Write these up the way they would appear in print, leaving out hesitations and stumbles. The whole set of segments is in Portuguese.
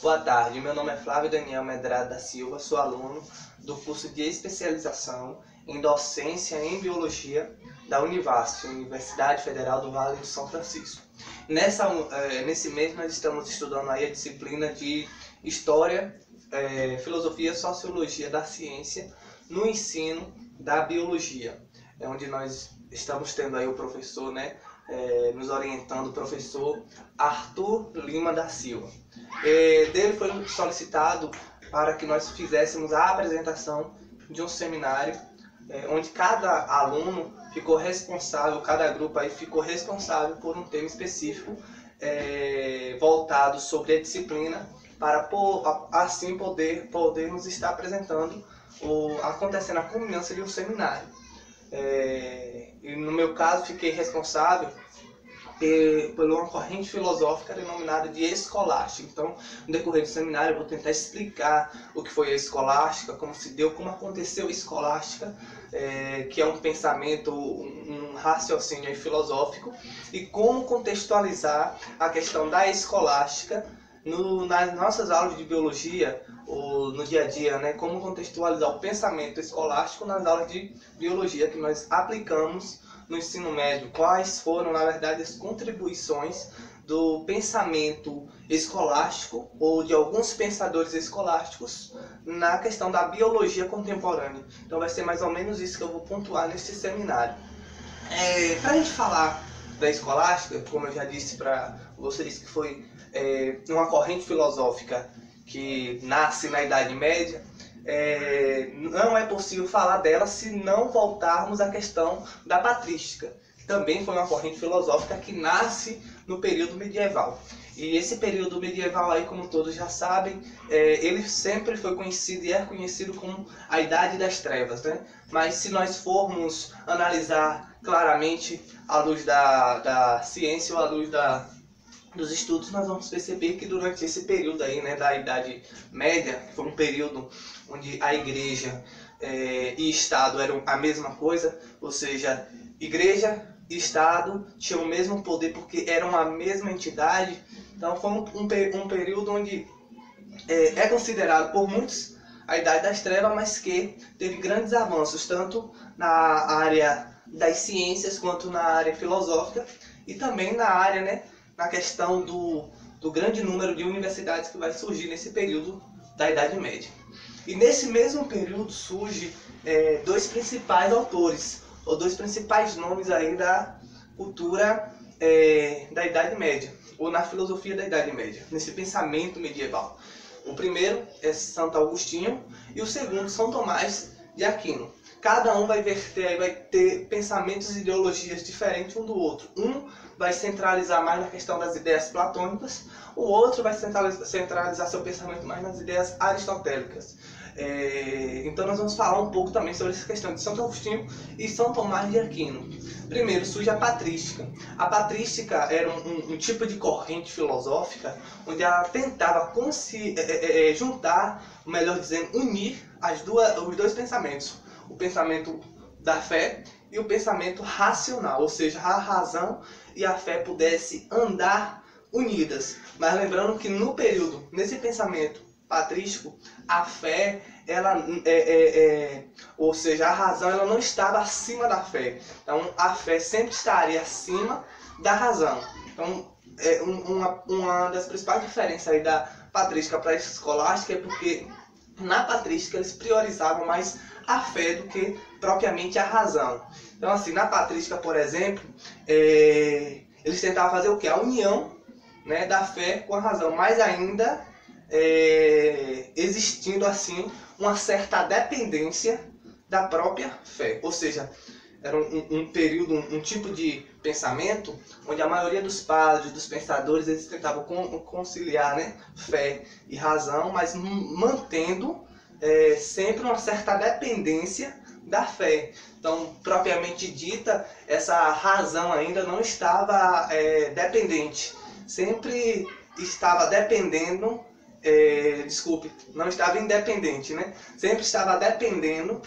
Boa tarde, meu nome é Flávio Daniel Medrado da Silva, sou aluno do curso de especialização em docência em biologia da Univasf, Universidade Federal do Vale do São Francisco. Nesse mês nós estamos estudando aí a disciplina de História, Filosofia e Sociologia da Ciência no ensino da biologia, onde nós estamos tendo aí o professor, nos orientando, o professor Arthur Lima da Silva. Dele foi solicitado para que nós fizéssemos a apresentação de um seminário, onde cada aluno ficou responsável, cada grupo aí ficou responsável por um tema específico voltado sobre a disciplina, para assim podermos estar apresentando, acontecendo a culminância de um seminário. E no meu caso, fiquei responsável por uma corrente filosófica denominada de escolástica. Então, no decorrer do seminário, eu vou tentar explicar o que foi a escolástica, como se deu, como aconteceu a escolástica, que é um pensamento, um raciocínio filosófico, e como contextualizar a questão da escolástica nas nossas aulas de biologia, ou no dia a dia, como contextualizar o pensamento escolástico nas aulas de biologia que nós aplicamos no ensino médio, quais foram, na verdade, as contribuições do pensamento escolástico ou de alguns pensadores escolásticos na questão da biologia contemporânea. Então vai ser mais ou menos isso que eu vou pontuar neste seminário. Para a gente falar da escolástica, como eu já disse para vocês, que foi uma corrente filosófica que nasce na Idade Média, não é possível falar dela se não voltarmos à questão da patrística, que também foi uma corrente filosófica que nasce no período medieval. E esse período medieval aí, como todos já sabem, ele sempre foi conhecido e é conhecido como a Idade das Trevas, Mas se nós formos analisar claramente à luz da ciência ou à luz dos estudos, nós vamos perceber que durante esse período aí, da Idade Média, que foi um período onde a Igreja e Estado eram a mesma coisa, ou seja, Igreja e Estado tinham o mesmo poder porque eram a mesma entidade. Então foi um período onde é considerado por muitos a Idade das Trevas, mas que teve grandes avanços, tanto na área das ciências quanto na área filosófica, e também na área, na questão do grande número de universidades que vai surgir nesse período da Idade Média. E nesse mesmo período surge dois principais autores, ou dois principais nomes aí da cultura da Idade Média, ou na filosofia da Idade Média, nesse pensamento medieval. O primeiro é Santo Agostinho e o segundo São Tomás de Aquino. Cada um vai ter pensamentos e ideologias diferentes um do outro. Um vai centralizar mais na questão das ideias platônicas, o outro vai centralizar seu pensamento mais nas ideias aristotélicas. Então nós vamos falar um pouco também sobre essa questão de Santo Agostinho e São Tomás de Aquino. Primeiro surge a patrística. A patrística era um tipo de corrente filosófica onde ela tentava juntar, melhor dizendo, unir os dois pensamentos. O pensamento da fé e o pensamento racional, ou seja, a razão e a fé pudessem andar unidas. Mas lembrando que nesse pensamento patrístico, a fé, ou seja, a razão, ela não estava acima da fé. Então, a fé sempre estaria acima da razão. Então, uma das principais diferenças aí da patrística para a escolástica é porque na patrística eles priorizavam mais a fé do que propriamente a razão. Então, assim, na patrística, por exemplo, eles tentavam fazer o quê? A união, da fé com a razão, mas ainda existindo assim uma certa dependência da própria fé. Ou seja, era um período, um tipo de pensamento onde a maioria dos padres, dos pensadores, eles tentavam conciliar fé e razão, mas mantendo sempre uma certa dependência da fé. Então, propriamente dita, essa razão ainda não estava dependente, sempre estava dependendo, não estava independente, sempre estava dependendo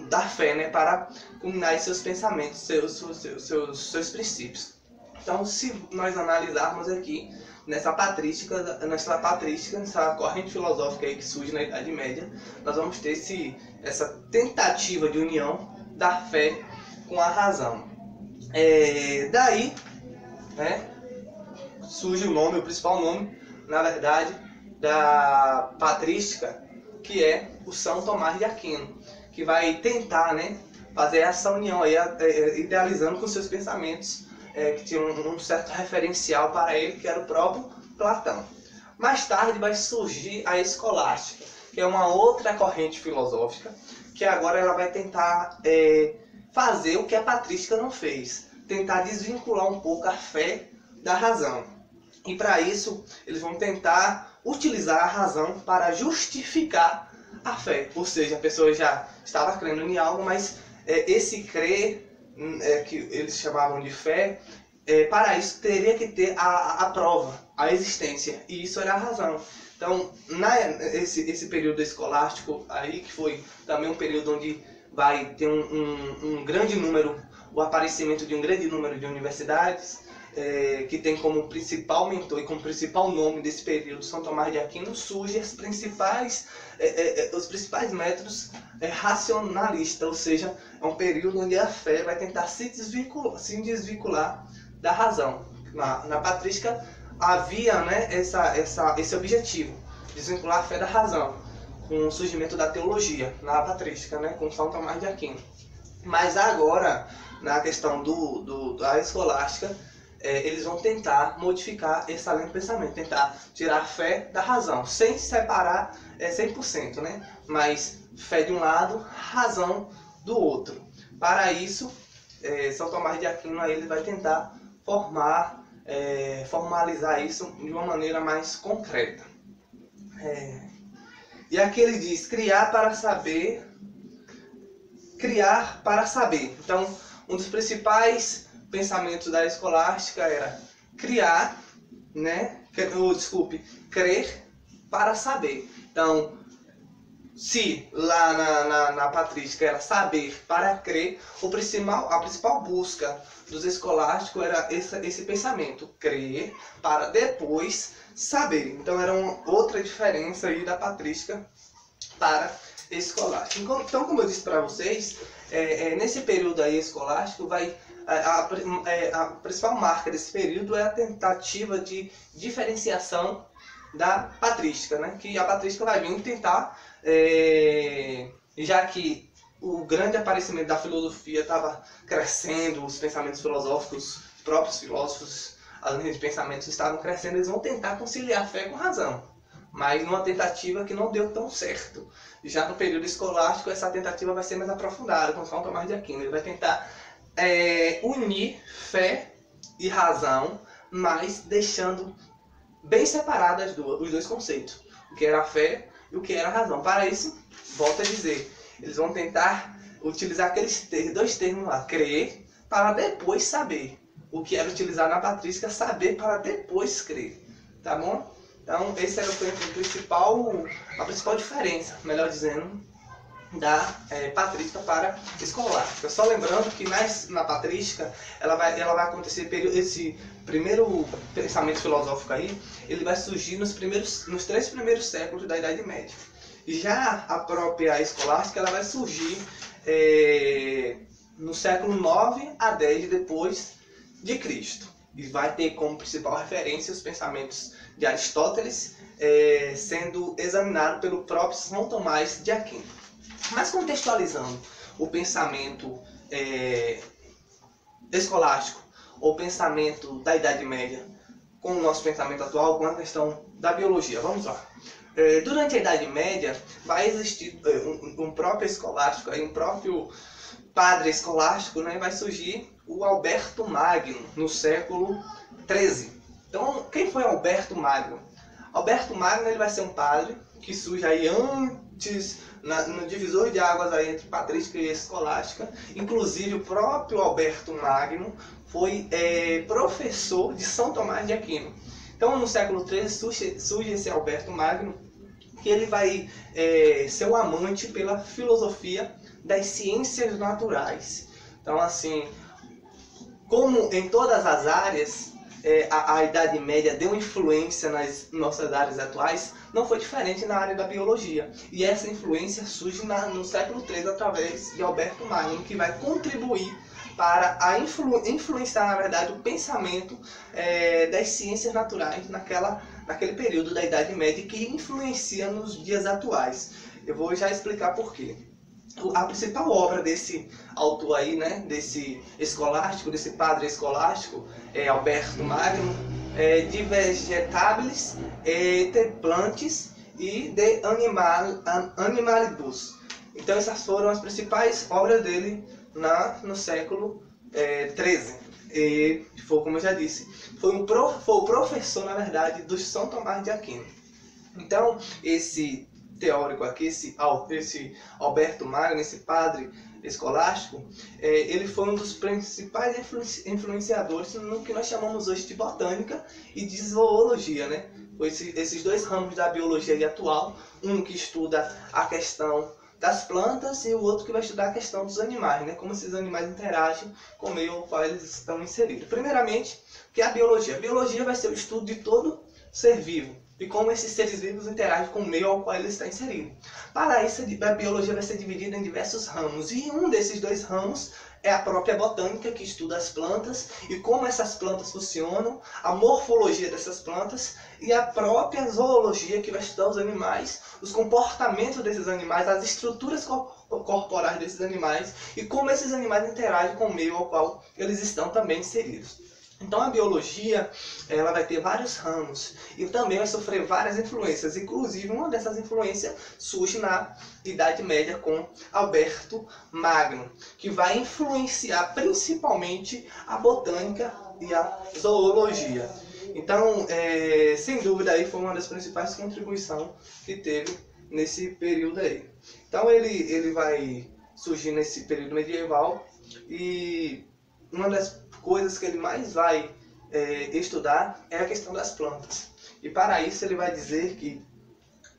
da fé, para culminar seus pensamentos, seus princípios. Então, se nós analisarmos aqui, nessa patrística, nessa corrente filosófica aí que surge na Idade Média, nós vamos ter essa tentativa de união da fé com a razão. Daí, né, surge o principal nome, na verdade, da patrística, que é o São Tomás de Aquino, que vai tentar, né, fazer essa união aí, idealizando com seus pensamentos, que tinham um certo referencial para ele, que era o próprio Platão. Mais tarde vai surgir a escolástica, que é uma outra corrente filosófica, que agora ela vai tentar fazer o que a patrística não fez, tentar desvincular um pouco a fé da razão. E para isso, eles vão tentar utilizar a razão para justificar a fé. Ou seja, a pessoa já estava crendo em algo, mas esse crer, que eles chamavam de fé, para isso teria que ter a prova, a existência. E isso era a razão. Então, esse período escolástico aí, que foi também um período onde vai ter um grande número, o aparecimento de um grande número de universidades, que tem como principal mentor e como principal nome desse período São Tomás de Aquino, surgem os principais métodos racionalistas, ou seja, é um período onde a fé vai tentar se desvincular da razão. Na patrística havia, né, esse objetivo, desvincular a fé da razão, com o surgimento da teologia, na patrística, né, com São Tomás de Aquino. Mas agora, na questão da escolástica, eles vão tentar modificar essa linha de pensamento, tentar tirar a fé da razão, sem separar 100%, né? Mas fé de um lado, razão do outro. Para isso, São Tomás de Aquino ele vai tentar formalizar isso de uma maneira mais concreta. E aqui ele diz: criar para saber. Então, um dos principais pensamentos da escolástica era criar, né? Crer para saber. Então, se lá na patrística era saber para crer, a principal busca dos escolásticos era esse pensamento, crer para depois saber. Então, era uma outra diferença aí da patrística para escolástico. Então, como eu disse para vocês, nesse período aí escolástico a principal marca desse período é a tentativa de diferenciação da patrística, né? Que a patrística vai vir tentar, já que o grande aparecimento da filosofia estava crescendo, os pensamentos filosóficos, os próprios filósofos, as linhas de pensamentos estavam crescendo, eles vão tentar conciliar fé com razão, mas numa tentativa que não deu tão certo. Já no período escolástico, essa tentativa vai ser mais aprofundada, com São Tomás de Aquino. Ele vai tentar unir fé e razão, mas deixando bem separadas os dois conceitos, o que era a fé e o que era a razão. Para isso, volto a dizer, eles vão tentar utilizar aqueles dois termos lá, crer para depois saber. O que era utilizado na patrística, saber para depois crer, tá bom? Então, esse era a principal diferença, melhor dizendo, da patrística para escolástica. Só lembrando que na patrística ela vai acontecer esse primeiro pensamento filosófico aí, ele vai surgir nos 3 primeiros séculos da Idade Média. E já a própria escolástica ela vai surgir no século 9 a 10 depois de Cristo. E vai ter como principal referência os pensamentos de Aristóteles, sendo examinado pelo próprio São Tomás de Aquino. Mas contextualizando o pensamento escolástico, ou pensamento da Idade Média, com o nosso pensamento atual, com a questão da biologia. Vamos lá. Durante a Idade Média, vai existir um próprio escolástico, um próprio padre escolástico, né? Vai surgir o Alberto Magno, no século XIII. Então, quem foi Alberto Magno? Alberto Magno ele vai ser um padre que surge aí antes, no divisor de águas aí entre patrística e escolástica. Inclusive, o próprio Alberto Magno foi professor de São Tomás de Aquino. Então, no século XIII, surge esse Alberto Magno, que ele vai ser um amante pela filosofia das ciências naturais. Então, assim, como em todas as áreas, a Idade Média deu influência nas nossas áreas atuais, não foi diferente na área da biologia. E essa influência surge no século III através de Alberto Magno, que vai contribuir para influenciar, na verdade, o pensamento das ciências naturais naquele período da Idade Média, que influencia nos dias atuais. Eu vou já explicar por quê. A principal obra desse autor aí, né, desse escolástico, desse padre escolástico, Alberto Magno, De Vegetabilis et Plantis e De Animalibus. Então essas foram as principais obras dele no século XIII. E foi, como eu já disse, foi o professor, na verdade, do São Tomás de Aquino. Então esse teórico aqui, esse Alberto Magno, esse padre escolástico, ele foi um dos principais influenciadores no que nós chamamos hoje de botânica e de zoologia, né? Esses dois ramos da biologia atual, um que estuda a questão das plantas e o outro que vai estudar a questão dos animais, né? Como esses animais interagem com o meio ao qual eles estão inseridos. Primeiramente, que é a biologia. A biologia vai ser o estudo de todo ser vivo e como esses seres vivos interagem com o meio ao qual ele está inserido. Para isso, a biologia vai ser dividida em diversos ramos, e um desses dois ramos é a própria botânica, que estuda as plantas e como essas plantas funcionam, a morfologia dessas plantas, e a própria zoologia, que vai estudar os animais, os comportamentos desses animais, as estruturas corporais desses animais e como esses animais interagem com o meio ao qual eles estão também inseridos. Então a biologia, ela vai ter vários ramos e também vai sofrer várias influências. Inclusive, uma dessas influências surge na Idade Média com Alberto Magno, que vai influenciar principalmente a botânica e a zoologia. Então, sem dúvida, aí foi uma das principais contribuições que teve nesse período aí. Então ele vai surgir nesse período medieval, e uma das coisas que ele mais vai estudar é a questão das plantas. E para isso ele vai dizer que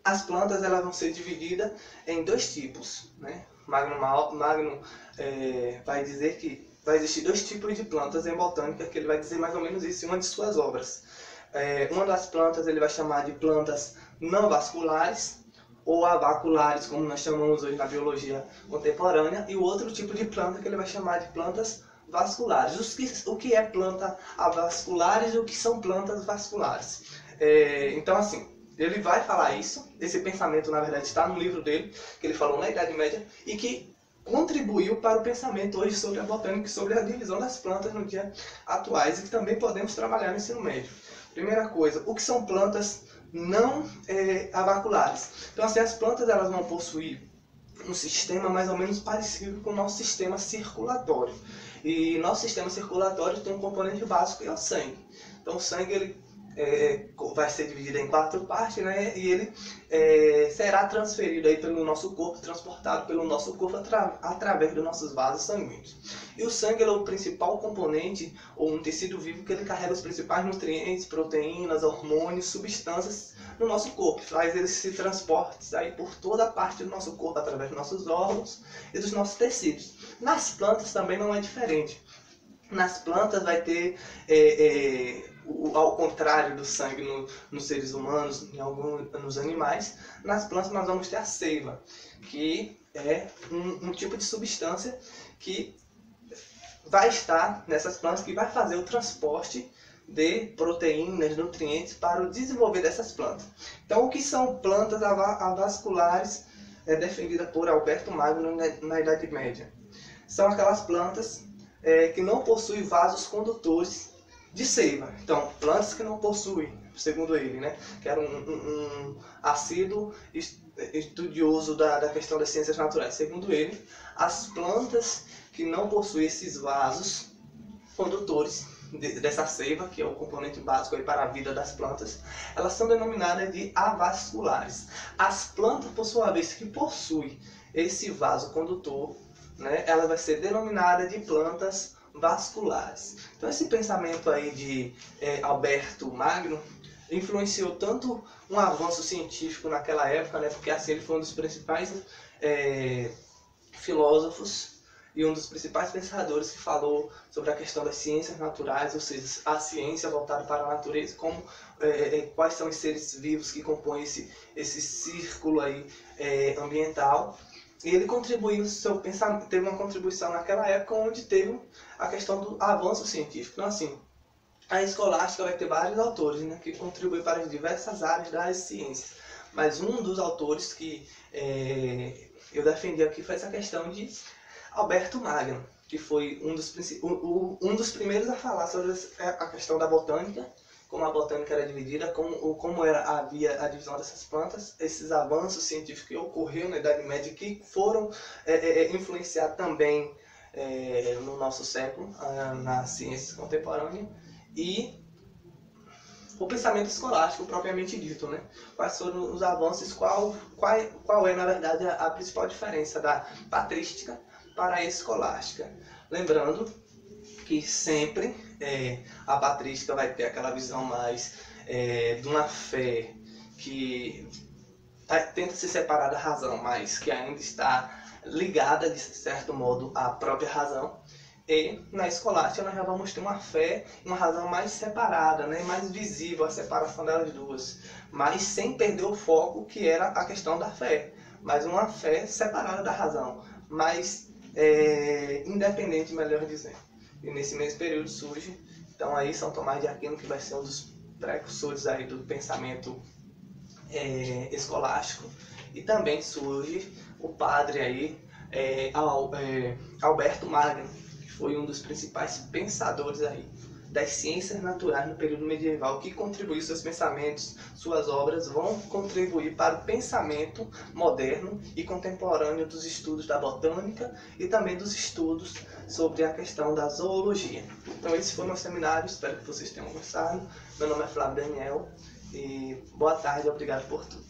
as plantas elas vão ser divididas em dois tipos, né? Magno vai dizer que vai existir dois tipos de plantas em botânica, que ele vai dizer mais ou menos isso em uma de suas obras. Uma das plantas ele vai chamar de plantas não vasculares, ou avaculares, como nós chamamos hoje na biologia contemporânea, e o outro tipo de planta que ele vai chamar de plantas vasculares. O que é planta avasculares e o que são plantas vasculares? Então, assim, ele vai falar isso. Esse pensamento, na verdade, está no livro dele, que ele falou na Idade Média, e que contribuiu para o pensamento hoje sobre a botânica e sobre a divisão das plantas no dia atuais, e que também podemos trabalhar no ensino médio. Primeira coisa, o que são plantas não avaculares? Então, assim, as plantas elas vão possuir um sistema mais ou menos parecido com o nosso sistema circulatório. E nosso sistema circulatório tem um componente básico, que é o sangue. Então o sangue ele, vai ser dividido em 4 partes, né? E ele será transferido aí pelo nosso corpo, transportado pelo nosso corpo através dos nossos vasos sanguíneos. E o sangue é o principal componente, ou um tecido vivo, que ele carrega os principais nutrientes, proteínas, hormônios, substâncias no nosso corpo. Faz esse transporte aí por toda a parte do nosso corpo, através dos nossos órgãos e dos nossos tecidos. Nas plantas também não é diferente. Nas plantas vai ter, ao contrário do sangue nos seres humanos, nos animais, nas plantas nós vamos ter a seiva, que é um tipo de substância que vai estar nessas plantas, que vai fazer o transporte de proteínas, nutrientes para o desenvolver dessas plantas. Então, o que são plantas avasculares defendidas por Alberto Magno na Idade Média? São aquelas plantas que não possuem vasos condutores de seiva. Então, plantas que não possuem, segundo ele, né, que era um assíduo estudioso da questão das ciências naturais. Segundo ele, as plantas que não possuem esses vasos condutores dessa seiva, que é o componente básico aí para a vida das plantas, elas são denominadas de avasculares. As plantas, por sua vez, que possuem esse vaso condutor, né, ela vai ser denominada de plantas vasculares. Então esse pensamento aí de Alberto Magno influenciou tanto um avanço científico naquela época, né, porque assim ele foi um dos principais filósofos e um dos principais pensadores que falou sobre a questão das ciências naturais, ou seja, a ciência voltada para a natureza, como quais são os seres vivos que compõem esse círculo aí, ambiental. E ele contribuiu, seu pensamento, teve uma contribuição naquela época onde teve a questão do avanço científico. Então, assim, a escolástica vai ter vários autores, né, que contribuem para as diversas áreas das ciências. Mas um dos autores que eu defendi aqui foi essa questão de Alberto Magno, que foi um dos primeiros a falar sobre a questão da botânica, como a botânica era dividida, havia a divisão dessas plantas, esses avanços científicos que ocorreram na Idade Média, que foram influenciar também no nosso século, na ciência contemporânea, e o pensamento escolástico propriamente dito, né? Quais foram os avanços, qual é, na verdade, a principal diferença da patrística para a escolástica. Lembrando que sempre a patrística vai ter aquela visão mais de uma fé que tenta se separar da razão, mas que ainda está ligada, de certo modo, à própria razão. E na escolástica nós já vamos ter uma fé, uma razão mais separada, né? Mais visível a separação delas duas, mas sem perder o foco que era a questão da fé, mas uma fé separada da razão, mas independente, melhor dizendo. E nesse mesmo período surge, então, aí São Tomás de Aquino, que vai ser um dos precursores aí do pensamento escolástico, e também surge o padre aí, Alberto Magno, que foi um dos principais pensadores aí das ciências naturais no período medieval, que contribuiu, seus pensamentos, suas obras vão contribuir para o pensamento moderno e contemporâneo dos estudos da botânica e também dos estudos sobre a questão da zoologia. Então esse foi o meu seminário, espero que vocês tenham gostado. Meu nome é Flávio Daniel e boa tarde, obrigado por tudo.